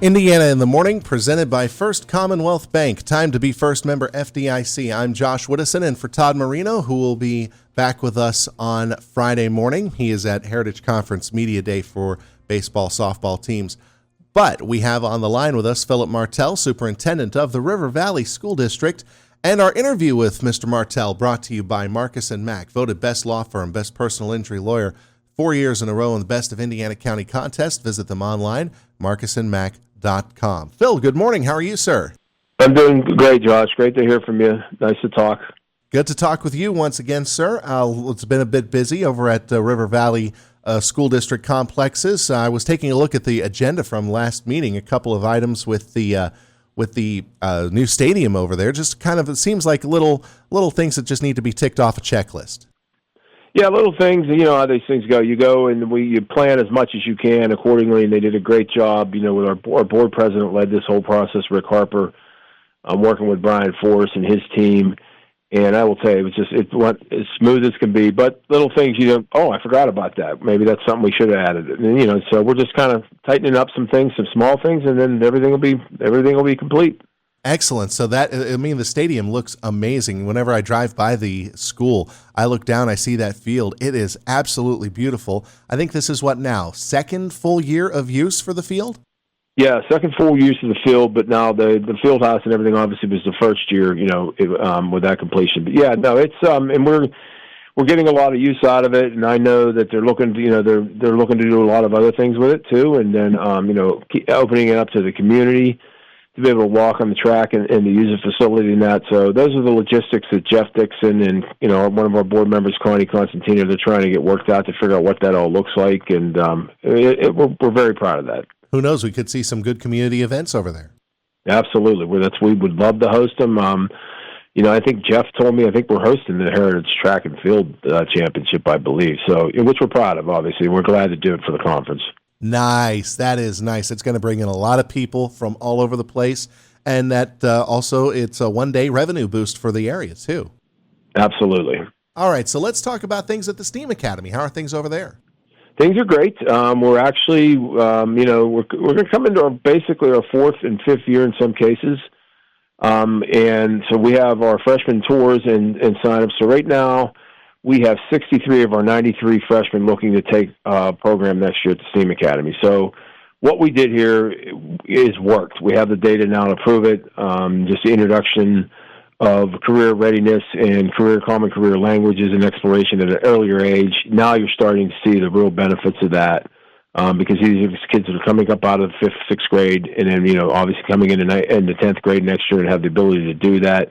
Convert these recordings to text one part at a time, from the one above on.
Indiana in the Morning, presented by First Commonwealth Bank. Time to be first member FDIC. I'm Josh Widdowson, and for Todd Marino, who will be back with us on Friday morning. He is at Heritage Conference Media Day for baseball, softball teams. But we have on the line with us Philip Martell, superintendent of the River Valley School District, and our interview with Mr. Martell brought to you by Marcus & Mack, voted best law firm, best personal injury lawyer 4 years in a row in the Best of Indiana County contest. Visit them online, marcusandmack.com. Phil, good morning. How are you, sir? I'm doing great, Josh. Great to hear from you. Nice to talk. Good to talk with you once again, sir. It's been a bit busy over at River Valley School District complexes. I was taking a look at the agenda from last meeting, a couple of items with the new stadium over there. Just kind of, it seems like little things that just need to be ticked off a checklist. Yeah, little things. You know how these things go. You go and you plan as much as you can accordingly, and they did a great job. You know, with our board president led this whole process, Rick Harper. I'm working with Brian Forrest and his team, and I will tell you, it went as smooth as can be. But little things, I forgot about that. Maybe that's something we should have added. And, so we're just kind of tightening up some things, some small things, and then everything will be complete. Excellent. So the stadium looks amazing. Whenever I drive by the school, I look down, I see that field. It is absolutely beautiful. I think this is what now, second full year of use for the field? Yeah, second full use of the field, but now the field house and everything obviously was the first year, with that completion. But yeah, no, it's and we're getting a lot of use out of it, and I know that they're looking to, they're looking to do a lot of other things with it too, and then keep opening it up to the community to be able to walk on the track and to use the facility and that. So those are the logistics that Jeff Dixon and, one of our board members, Connie Constantino, they're trying to get worked out to figure out what that all looks like. And we're very proud of that. Who knows? We could see some good community events over there. Absolutely. We would love to host them. I think Jeff told me, we're hosting the Heritage Track and Field Championship, I believe. So, which we're proud of, obviously. We're glad to do it for the conference. Nice. That is nice. It's going to bring in a lot of people from all over the place, and that also it's a one-day revenue boost for the area too. Absolutely. All right, so let's talk about things at the STEAM Academy. How are things over there? Things are great. We're actually, we're going to come into basically our fourth and fifth year in some cases, and so we have our freshman tours and sign-ups. So right now, we have 63 of our 93 freshmen looking to take a program next year at the STEAM Academy. So what we did here is worked. We have the data now to prove it. Just the introduction of career readiness and common career languages and exploration at an earlier age. Now you're starting to see the real benefits of that because these are kids that are coming up out of the 5th, 6th grade and then, obviously coming in the 10th grade next year and have the ability to do that.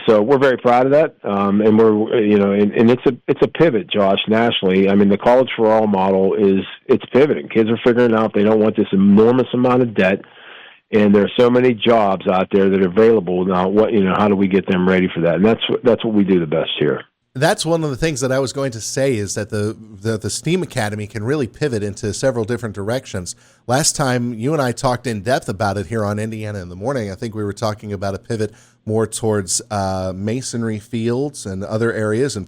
So we're very proud of that, and we're and it's a pivot, Josh, nationally. I mean, the College for All model it's pivoting. Kids are figuring out they don't want this enormous amount of debt, and there are so many jobs out there that are available now. How do we get them ready for that? And that's what we do the best here. That's one of the things that I was going to say is that the STEAM Academy can really pivot into several different directions. Last time you and I talked in depth about it here on Indiana in the Morning, I think we were talking about a pivot more towards masonry fields and other areas and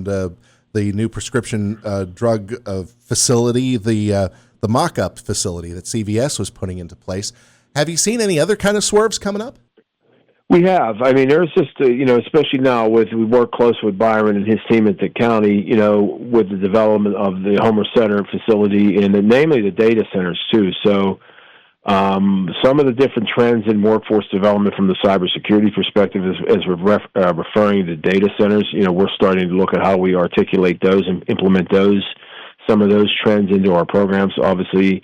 the new prescription drug facility, the mock-up facility that CVS was putting into place. Have you seen any other kind of swerves coming up? We have. I mean, there's just, especially now we work close with Byron and his team at the county, with the development of the Homer Center facility and namely the data centers too. So some of the different trends in workforce development from the cybersecurity perspective as we're referring to data centers, we're starting to look at how we articulate those and implement some of those trends into our programs. Obviously,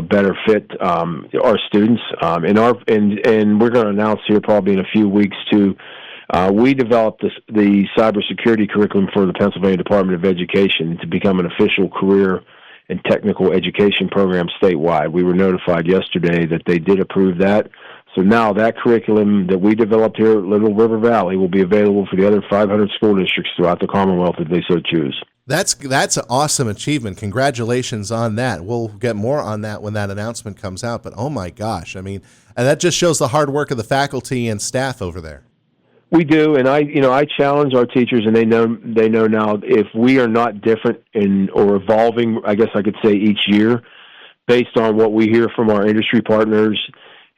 better fit our students. And we're going to announce here probably in a few weeks too. We developed the cybersecurity curriculum for the Pennsylvania Department of Education to become an official career and technical education program statewide. We were notified yesterday that they did approve that. So now that curriculum that we developed here at Little River Valley will be available for the other 500 school districts throughout the Commonwealth if they so choose. That's an awesome achievement. Congratulations on that. We'll get more on that when that announcement comes out. But oh my gosh, I mean, and that just shows the hard work of the faculty and staff over there. We do, and I challenge our teachers, and they know now if we are not different or evolving, I guess I could say each year, based on what we hear from our industry partners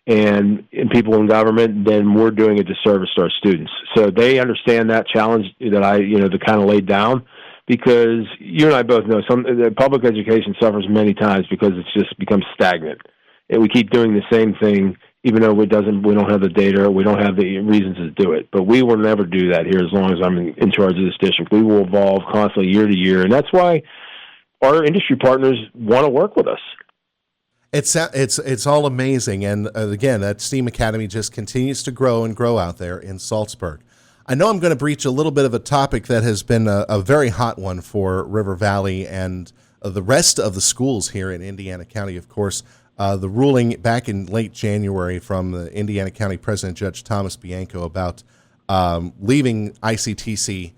and people in government, then we're doing a disservice to our students. So they understand that challenge that that kind of laid down, because you and I both know the public education suffers many times because it's just becomes stagnant. And we keep doing the same thing, even though we don't have the data, we don't have the reasons to do it. But we will never do that here as long as I'm in charge of this district. We will evolve constantly year to year, and that's why our industry partners want to work with us. It's all amazing, and again, that STEAM Academy just continues to grow and grow out there in Salzburg. I know I'm going to breach a little bit of a topic that has been a very hot one for River Valley and the rest of the schools here in Indiana County, of course. The ruling back in late January from the Indiana County President Judge Thomas Bianco about leaving ICTC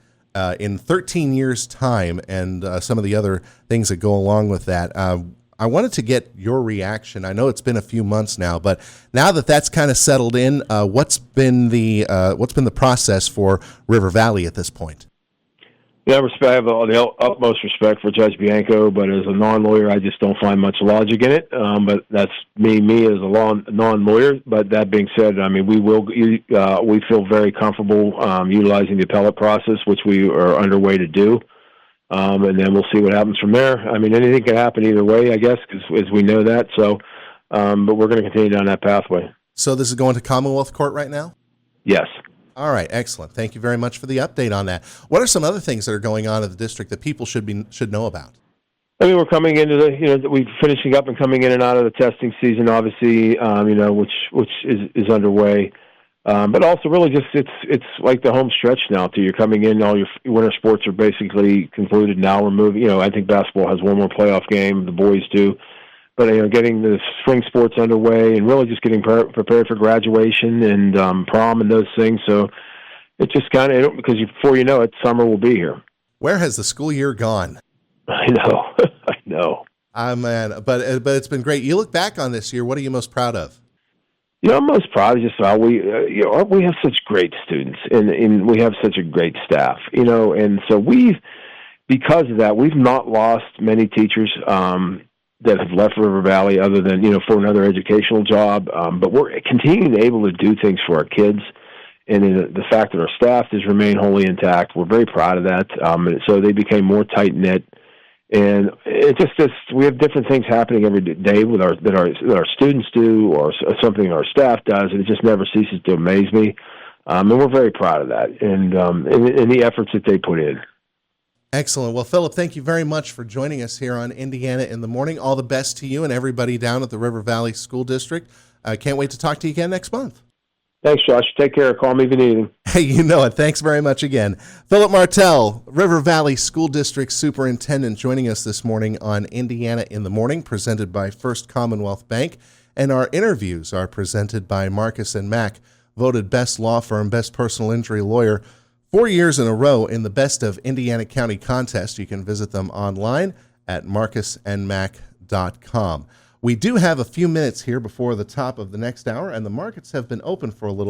in 13 years' time, and some of the other things that go along with that. I wanted to get your reaction. I know it's been a few months now, but now that that's kind of settled in, what's been the process for River Valley at this point? Yeah, I have the utmost respect for Judge Bianco, but as a non-lawyer, I just don't find much logic in it. But that's me as a non-lawyer. But that being said, I mean, we feel very comfortable utilizing the appellate process, which we are underway to do. And then we'll see what happens from there. I mean, anything can happen either way, I guess, as we know that. So, but we're going to continue down that pathway. So this is going to Commonwealth Court right now? Yes. All right, excellent. Thank you very much for the update on that. What are some other things that are going on in the district that people should know about? I mean, we're coming into we're finishing up and coming in and out of the testing season, obviously, which is underway. But also, really, just it's like the home stretch now. Too, you're coming in. All your winter sports are basically concluded now. We're moving. I think basketball has one more playoff game. The boys do. But getting the spring sports underway and really just getting prepared for graduation and prom and those things. So it's just kind of because before you know it, summer will be here. Where has the school year gone? I know. Man, but it's been great. You look back on this year. What are you most proud of? I'm most proud of just how we have such great students and we have such a great staff. And so because of that, we've not lost many teachers that have left River Valley other than, for another educational job. But we're continuing able to do things for our kids. And the fact that our staff has remained wholly intact, we're very proud of that. So they became more tight-knit. And it just we have different things happening every day that our students do or something our staff does, and it just never ceases to amaze me. And we're very proud of that and the efforts that they put in. Excellent. Well, Philip, thank you very much for joining us here on Indiana in the Morning. All the best to you and everybody down at the River Valley School District. I can't wait to talk to you again next month. Thanks, Josh. Take care. Call me if you need anything. Hey, you know it. Thanks very much again. Philip Martell, River Valley School District Superintendent, joining us this morning on Indiana in the Morning, presented by First Commonwealth Bank. And our interviews are presented by Marcus & Mack, voted best law firm, best personal injury lawyer 4 years in a row in the Best of Indiana County contest. You can visit them online at marcusandmack.com. We do have a few minutes here before the top of the next hour, and the markets have been open for a little